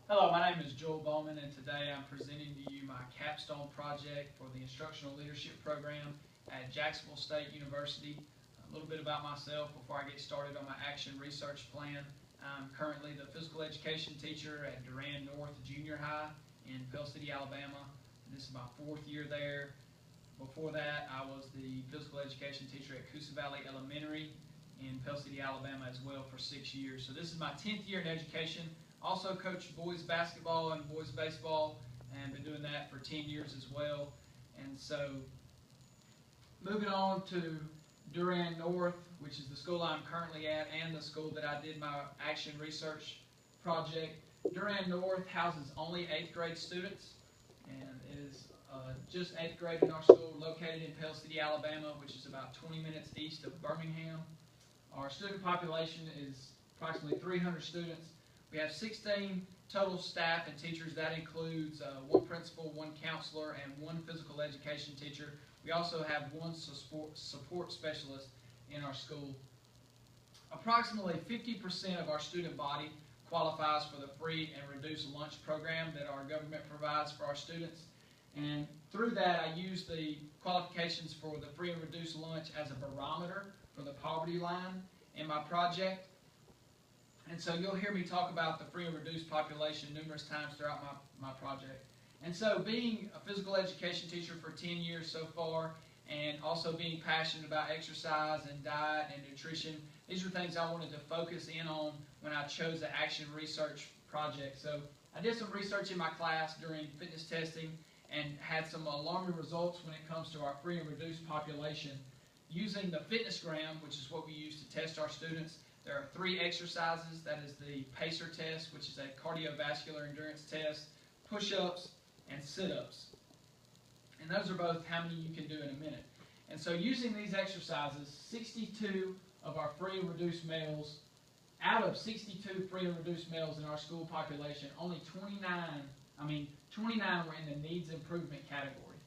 Hello, my name is Joel Bowman, and today I'm presenting to you my Capstone project for the Instructional Leadership Program at Jacksonville State University. A little bit about myself before I get started on my action research plan. I'm currently the physical education teacher at Durand North Junior High in Pell City, Alabama. This is my 4th year there. Before that, I was the physical education teacher at Coosa Valley Elementary in Pell City, Alabama as well for 6 years. So this is my 10th year in education. Also coached boys basketball and boys baseball, and been doing that for 10 years as well. And so, moving on to Durand North, which is the school I'm currently at and the school that I did my action research project. Durand North houses only 8th grade students, and it is just 8th grade in our school, located in Pell City, Alabama, which is about 20 minutes east of Birmingham. Our student population is approximately 300 students. We have 16 total staff and teachers. That includes one principal, one counselor, and one physical education teacher. We also have one support specialist in our school. Approximately 50% of our student body qualifies for the free and reduced lunch program that our government provides for our students. And through that, I use the qualifications for the free and reduced lunch as a barometer for the poverty line in my project. And so you'll hear me talk about the free and reduced population numerous times throughout my project. And so being a physical education teacher for 10 years so far, and also being passionate about exercise and diet and nutrition, these are things I wanted to focus in on when I chose the action research project. So I did some research in my class during fitness testing and had some alarming results when it comes to our free and reduced population. Using the fitnessgram, which is what we use to test our students, there are 3 exercises. That is the PACER test, which is a cardiovascular endurance test, push-ups, and sit-ups. And those are both how many you can do in a minute. And so using these exercises, 62 of our free and reduced males, out of 62 free and reduced males in our school population, only 29 were in the needs improvement category.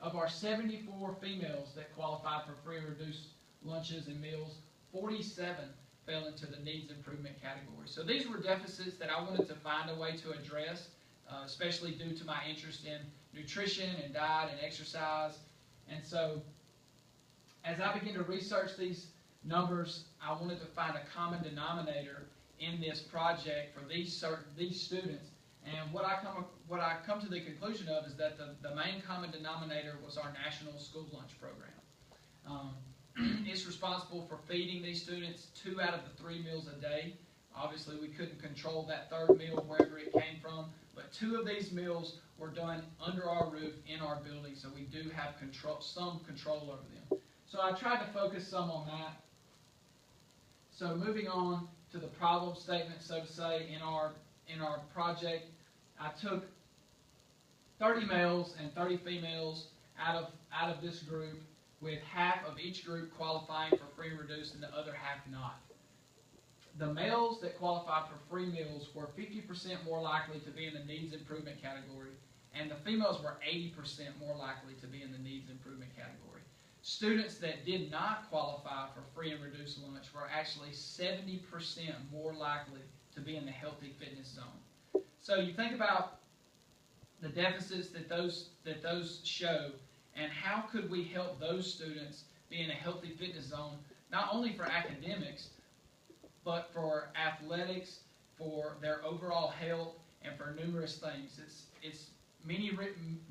Of our 74 females that qualified for free and reduced lunches and meals, 47 fell into the needs improvement category. So these were deficits that I wanted to find a way to address, especially due to my interest in nutrition and diet and exercise. And so as I began to research these numbers, I wanted to find a common denominator in this project for these students. And what I come to the conclusion of is that the main common denominator was our national school lunch program. It's responsible for feeding these students 2 out of the 3 meals a day. Obviously, we couldn't control that 3rd meal wherever it came from, but 2 of these meals were done under our roof in our building, so we do have some control over them. So I tried to focus some on that. So moving on to the problem statement, so to say, in our project, I took 30 males and 30 females out of this group, with half of each group qualifying for free and reduced and the other half not. The males that qualified for free meals were 50% more likely to be in the needs improvement category, and the females were 80% more likely to be in the needs improvement category. Students that did not qualify for free and reduced lunch were actually 70% more likely to be in the healthy fitness zone. So you think about the deficits that those show, and how could we help those students be in a healthy fitness zone, not only for academics, but for athletics, for their overall health, and for numerous things.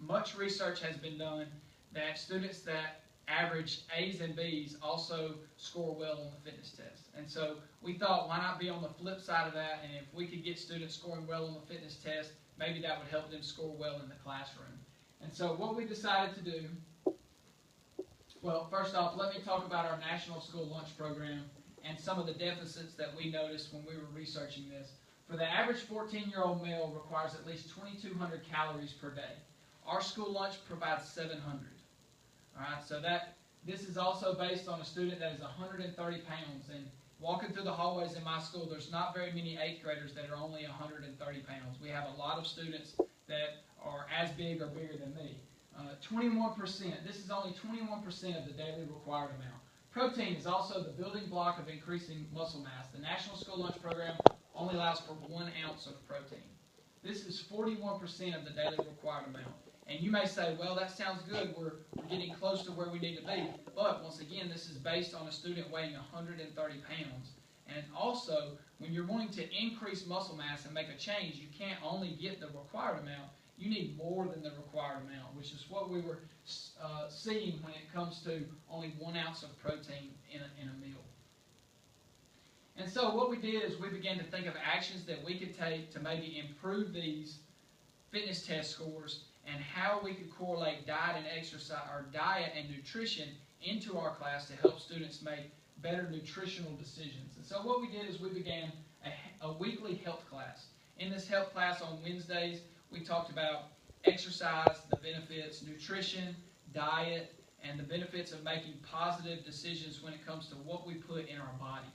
Much research has been done that students that average A's and B's also score well on the fitness test. And so we thought, why not be on the flip side of that, and if we could get students scoring well on the fitness test, maybe that would help them score well in the classroom. And so what we decided to do, well, first off, let me talk about our National School Lunch Program and some of the deficits that we noticed when we were researching this. For the average 14-year-old male requires at least 2,200 calories per day. Our school lunch provides 700. All right, so this is also based on a student that is 130 pounds. And walking through the hallways in my school, there's not very many 8th graders that are only 130 pounds. We have a lot of students that are as big or bigger than me. 21%, this is only 21% of the daily required amount. Protein is also the building block of increasing muscle mass. The National School Lunch Program only allows for 1 ounce of protein. This is 41% of the daily required amount. And you may say, well, that sounds good. We're getting close to where we need to be. But once again, this is based on a student weighing 130 pounds. And also, when you're wanting to increase muscle mass and make a change, you can't only get the required amount. You need more than the required amount, which is what we were seeing when it comes to only 1 ounce of protein in a meal. And so what we did is we began to think of actions that we could take to maybe improve these fitness test scores and how we could correlate diet and exercise, or diet and nutrition into our class to help students make better nutritional decisions. And so what we did is we began a weekly health class. In this health class on Wednesdays, we talked about exercise, the benefits, nutrition, diet, and the benefits of making positive decisions when it comes to what we put in our body.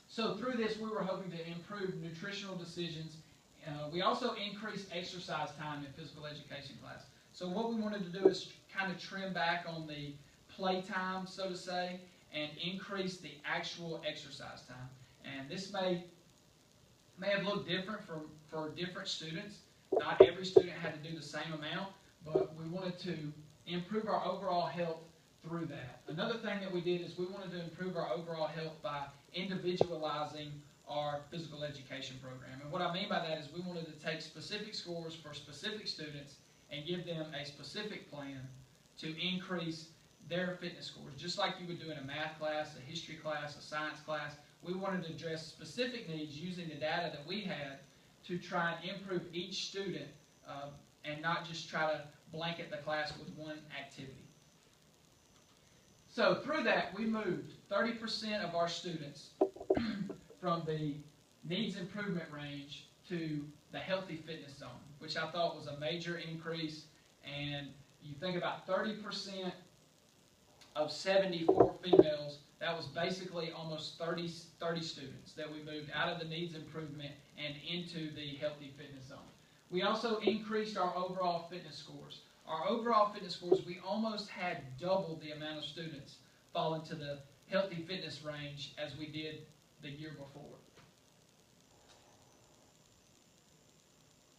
So through this, we were hoping to improve nutritional decisions. We also increased exercise time in physical education class. So what we wanted to do is kind of trim back on the playtime, so to say, and increase the actual exercise time. And this may have looked different for different students. Not every student had to do the same amount, but we wanted to improve our overall health through that. Another thing that we did is we wanted to improve our overall health by individualizing our physical education program. And what I mean by that is we wanted to take specific scores for specific students and give them a specific plan to increase their fitness scores. Just like you would do in a math class, a history class, a science class, we wanted to address specific needs using the data that we had to try and improve each student and not just try to blanket the class with one activity. So through that, we moved 30% of our students from the needs improvement range to the healthy fitness zone, which I thought was a major increase. And you think about 30% of 74 females, that was basically almost 30 students that we moved out of the needs improvement and into the healthy fitness zone. We also increased our overall fitness scores. Our overall fitness scores, we almost had double the amount of students fall into the healthy fitness range as we did the year before.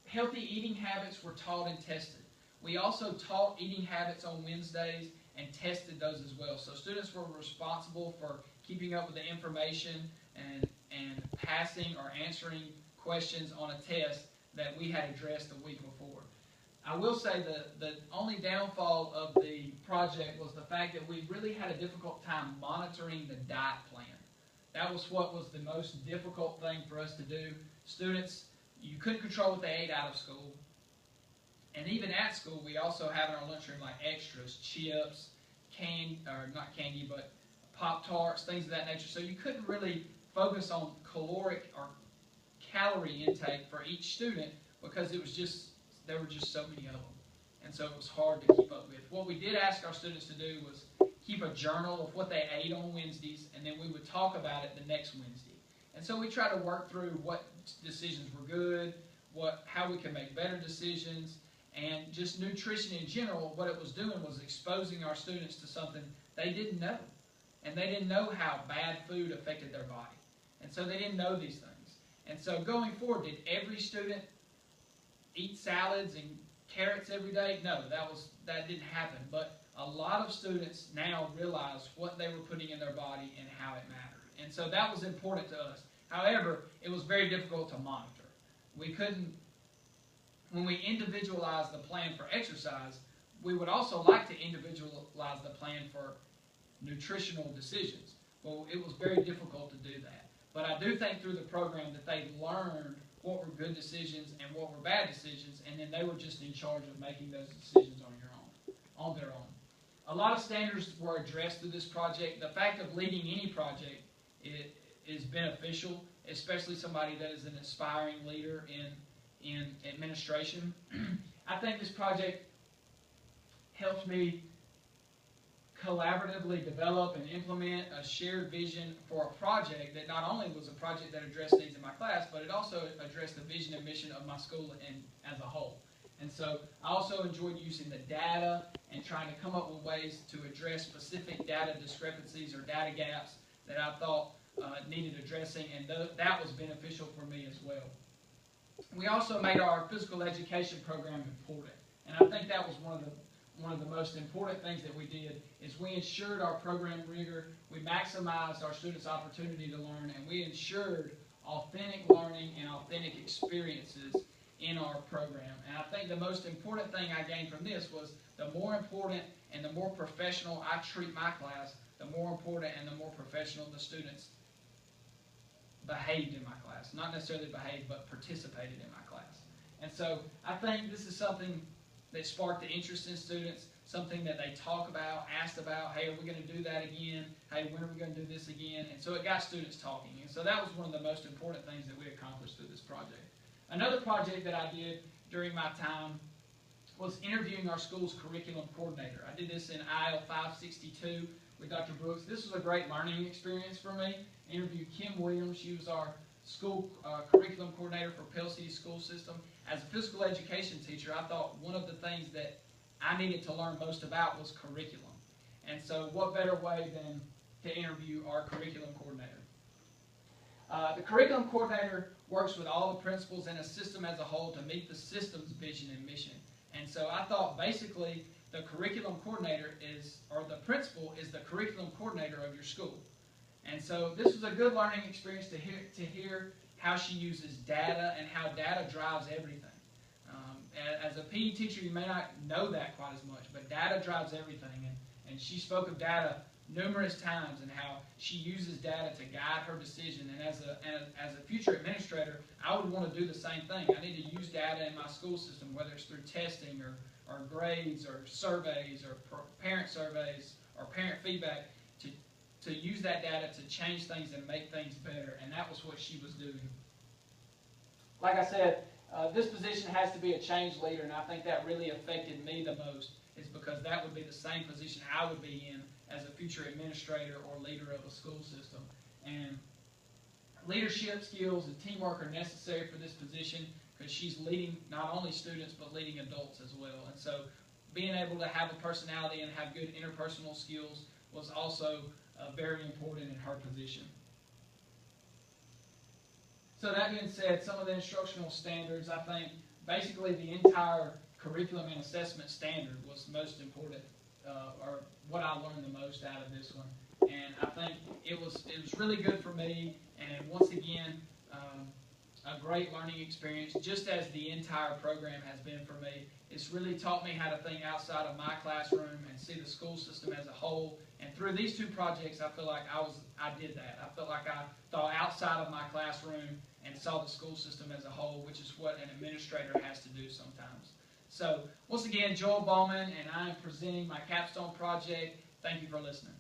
Healthy eating habits were taught and tested. We also taught eating habits on Wednesdays and tested those as well. So students were responsible for keeping up with the information and passing or answering questions on a test that we had addressed the week before. I will say the only downfall of the project was the fact that we really had a difficult time monitoring the diet plan. That was what was the most difficult thing for us to do. Students, you couldn't control what they ate out of school. And even at school, we also have in our lunchroom like extras, chips, not candy, but Pop-Tarts, things of that nature. So you couldn't really focus on caloric or calorie intake for each student because there were just so many of them. And so it was hard to keep up with. What we did ask our students to do was keep a journal of what they ate on Wednesdays, and then we would talk about it the next Wednesday. And so we tried to work through what decisions were good, how we can make better decisions, and just nutrition in general. What it was doing was exposing our students to something they didn't know. And they didn't know how bad food affected their body. And so they didn't know these things. And so going forward, did every student eat salads and carrots every day? No, that didn't happen. But a lot of students now realize what they were putting in their body and how it mattered. And so that was important to us. However, it was very difficult to monitor. When we individualized the plan for exercise, we would also like to individualize the plan for nutritional decisions. Well, it was very difficult to do that. But I do think through the program that they learned what were good decisions and what were bad decisions, and then they were just in charge of making those decisions on their own. A lot of standards were addressed through this project. The fact of leading any project is beneficial, especially somebody that is an aspiring leader in administration. I think this project helped me collaboratively develop and implement a shared vision for a project that not only was a project that addressed needs in my class, but it also addressed the vision and mission of my school as a whole. And so I also enjoyed using the data and trying to come up with ways to address specific data discrepancies or data gaps that I thought needed addressing, and that was beneficial for me as well. We also made our physical education program important, and I think that was one of the most important things that we did is we ensured our program rigor, we maximized our students' opportunity to learn, and we ensured authentic learning and authentic experiences in our program. And I think the most important thing I gained from this was the more important and the more professional I treat my class, the more important and the more professional the students behaved in my class. Not necessarily behaved, but participated in my class. And so I think this is something that sparked the interest in students, something that they talk about, asked about, hey, are we going to do that again? Hey, when are we going to do this again? And so it got students talking. And so that was one of the most important things that we accomplished through this project. Another project that I did during my time was interviewing our school's curriculum coordinator. I did this in IL 562 with Dr. Brooks. This was a great learning experience for me. I interviewed Kim Williams. She was our school curriculum coordinator for Pell City School System. As a physical education teacher, I thought one of the things that I needed to learn most about was curriculum. And so what better way than to interview our curriculum coordinator. The curriculum coordinator works with all the principals and a system as a whole to meet the system's vision and mission. And so I thought basically the curriculum coordinator is, or the principal is the curriculum coordinator of your school. And so this was a good learning experience to hear how she uses data and how data drives everything. As a PE teacher, you may not know that quite as much, but data drives everything. And she spoke of data numerous times and how she uses data to guide her decision. And as a future administrator, I would want to do the same thing. I need to use data in my school system, whether it's through testing or grades or surveys or parent surveys or parent feedback, to use that data to change things and make things better. And that was what she was doing. Like I said, this position has to be a change leader, and I think that really affected me the most, is because that would be the same position I would be in as a future administrator or leader of a school system. And leadership skills and teamwork are necessary for this position because she's leading not only students but leading adults as well. And so being able to have a personality and have good interpersonal skills was also very important in her position. So that being said, some of the instructional standards, I think basically the entire curriculum and assessment standard was most important, or what I learned the most out of this one. And I think it was really good for me, and once again, a great learning experience, just as the entire program has been for me. It's really taught me how to think outside of my classroom and see the school system as a whole. And through these two projects, I feel like I did that. I felt like I thought outside of my classroom and saw the school system as a whole, which is what an administrator has to do sometimes. So, once again, Joel Bowman, and I am presenting my capstone project. Thank you for listening.